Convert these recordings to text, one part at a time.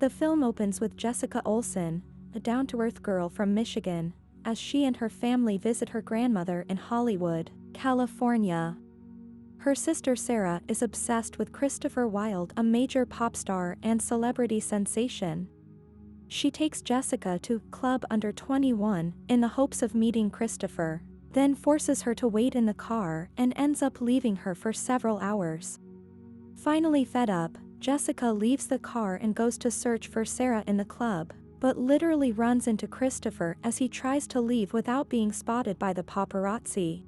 The film opens with Jessica Olsen, a down-to-earth girl from Michigan, as she and her family visit her grandmother in Hollywood, California. Her sister Sarah is obsessed with Christopher Wilde, a major pop star and celebrity sensation. She takes Jessica to Club Under 21 in the hopes of meeting Christopher, then forces her to wait in the car and ends up leaving her for several hours. Finally fed up, Jessica leaves the car and goes to search for Sarah in the club, but literally runs into Christopher as he tries to leave without being spotted by the paparazzi.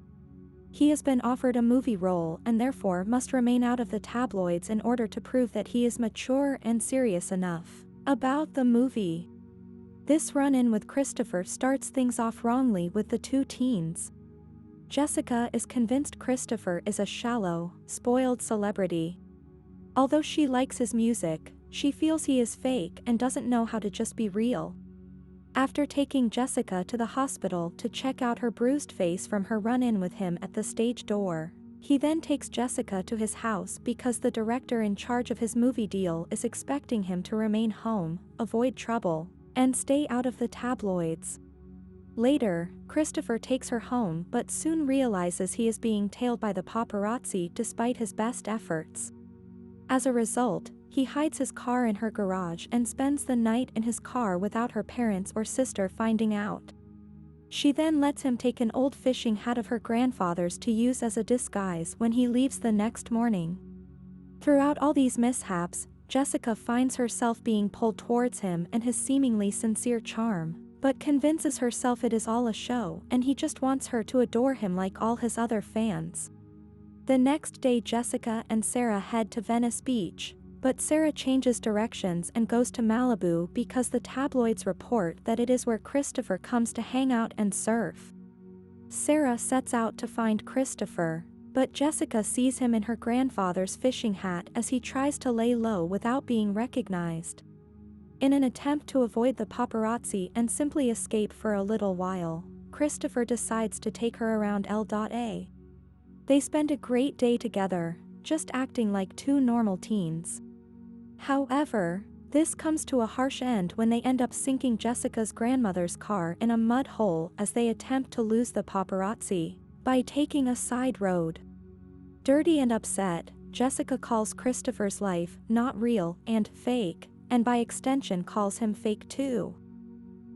He has been offered a movie role and therefore must remain out of the tabloids in order to prove that he is mature and serious enough about the movie. This run-in with Christopher starts things off wrongly with the two teens. Jessica is convinced Christopher is a shallow, spoiled celebrity. Although she likes his music, she feels he is fake and doesn't know how to just be real. After taking Jessica to the hospital to check out her bruised face from her run-in with him at the stage door, he then takes Jessica to his house because the director in charge of his movie deal is expecting him to remain home, avoid trouble, and stay out of the tabloids. Later, Christopher takes her home but soon realizes he is being tailed by the paparazzi despite his best efforts. As a result, he hides his car in her garage and spends the night in his car without her parents or sister finding out. She then lets him take an old fishing hat of her grandfather's to use as a disguise when he leaves the next morning. Throughout all these mishaps, Jessica finds herself being pulled towards him and his seemingly sincere charm, but convinces herself it is all a show and he just wants her to adore him like all his other fans. The next day Jessica and Sarah head to Venice Beach, but Sarah changes directions and goes to Malibu because the tabloids report that it is where Christopher comes to hang out and surf. Sarah sets out to find Christopher, but Jessica sees him in her grandfather's fishing hat as he tries to lay low without being recognized. In an attempt to avoid the paparazzi and simply escape for a little while, Christopher decides to take her around L.A. They spend a great day together, just acting like two normal teens. However, this comes to a harsh end when they end up sinking Jessica's grandmother's car in a mud hole as they attempt to lose the paparazzi by taking a side road. Dirty and upset, Jessica calls Christopher's life not real and fake, and by extension calls him fake too.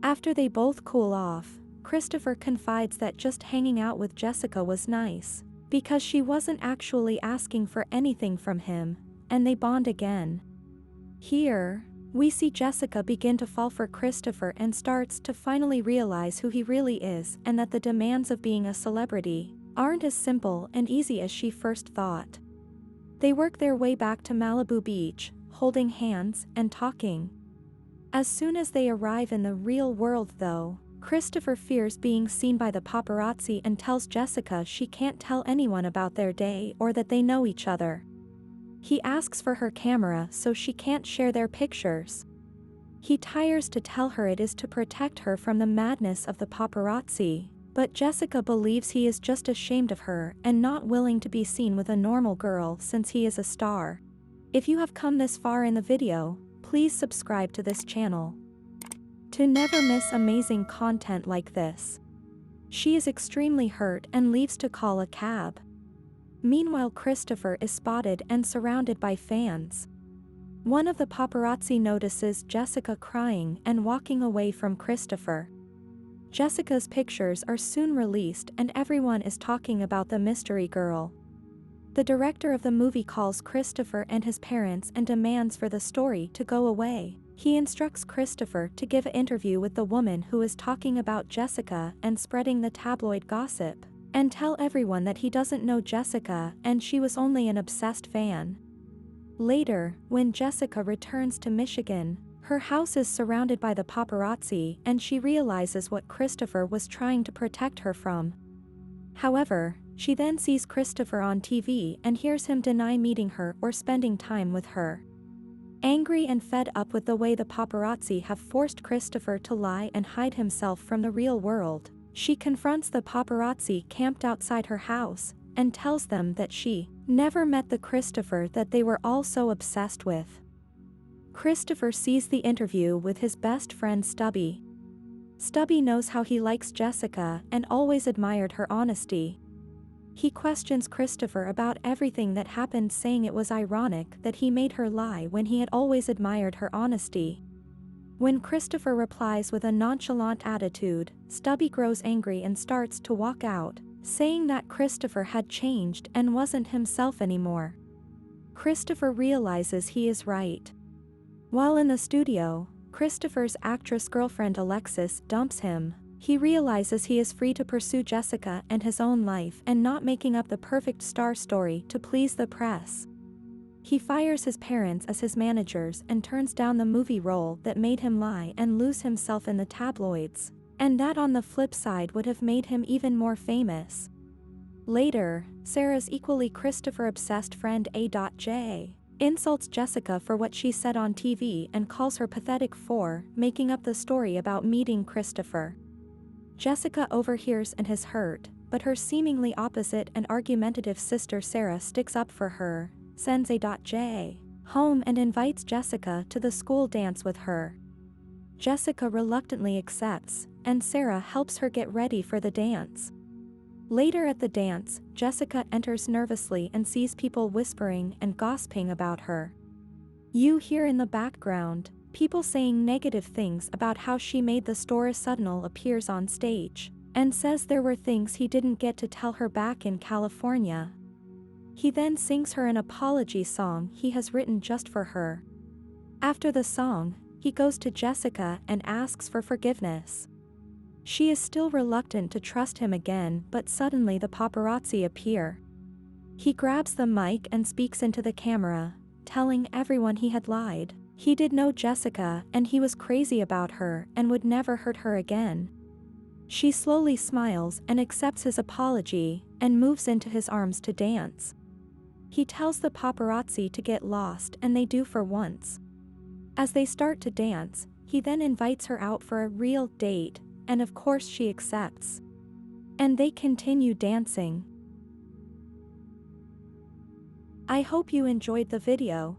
After they both cool off, Christopher confides that just hanging out with Jessica was nice, because she wasn't actually asking for anything from him, and they bond again. Here, we see Jessica begin to fall for Christopher and starts to finally realize who he really is and that the demands of being a celebrity aren't as simple and easy as she first thought. They work their way back to Malibu Beach, holding hands and talking. As soon as they arrive in the real world though, Christopher fears being seen by the paparazzi and tells Jessica she can't tell anyone about their day or that they know each other. He asks for her camera so she can't share their pictures. He tires to tell her it is to protect her from the madness of the paparazzi, but Jessica believes he is just ashamed of her and not willing to be seen with a normal girl since he is a star. If you have come this far in the video, please subscribe to this channel to never miss amazing content like this. She is extremely hurt and leaves to call a cab. Meanwhile, Christopher is spotted and surrounded by fans. One of the paparazzi notices Jessica crying and walking away from Christopher. Jessica's pictures are soon released and everyone is talking about the mystery girl. The director of the movie calls Christopher and his parents and demands for the story to go away. He instructs Christopher to give an interview with the woman who is talking about Jessica and spreading the tabloid gossip, and tell everyone that he doesn't know Jessica and she was only an obsessed fan. Later, when Jessica returns to Michigan, her house is surrounded by the paparazzi and she realizes what Christopher was trying to protect her from. However, she then sees Christopher on TV and hears him deny meeting her or spending time with her. Angry and fed up with the way the paparazzi have forced Christopher to lie and hide himself from the real world, she confronts the paparazzi camped outside her house and tells them that she never met the Christopher that they were all so obsessed with. Christopher sees the interview with his best friend Stubby. Stubby knows how he likes Jessica and always admired her honesty. He questions Christopher about everything that happened, saying it was ironic that he made her lie when he had always admired her honesty. When Christopher replies with a nonchalant attitude, Stubby grows angry and starts to walk out, saying that Christopher had changed and wasn't himself anymore. Christopher realizes he is right. While in the studio, Christopher's actress girlfriend Alexis dumps him. He realizes he is free to pursue Jessica and his own life and not making up the perfect star story to please the press. He fires his parents as his managers and turns down the movie role that made him lie and lose himself in the tabloids, and that on the flip side would have made him even more famous. Later, Sarah's equally Christopher-obsessed friend A.J. insults Jessica for what she said on TV and calls her pathetic for making up the story about meeting Christopher. Jessica overhears and is hurt, but her seemingly opposite and argumentative sister Sarah sticks up for her, sends A.J. home and invites Jessica to the school dance with her. Jessica reluctantly accepts, and Sarah helps her get ready for the dance. Later at the dance, Jessica enters nervously and sees people whispering and gossiping about her. You hear in the background people saying negative things about how she made the story. Suddenly appears on stage and says there were things he didn't get to tell her back in California. He then sings her an apology song he has written just for her. After the song, he goes to Jessica and asks for forgiveness. She is still reluctant to trust him again, but suddenly the paparazzi appear. He grabs the mic and speaks into the camera, telling everyone he had lied. He did know Jessica and he was crazy about her and would never hurt her again. She slowly smiles and accepts his apology and moves into his arms to dance. He tells the paparazzi to get lost, and they do for once. As they start to dance, he then invites her out for a real date, and of course she accepts. And they continue dancing. I hope you enjoyed the video.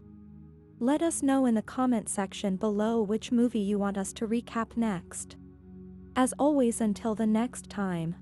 Let us know in the comment section below which movie you want us to recap next. As always, until the next time.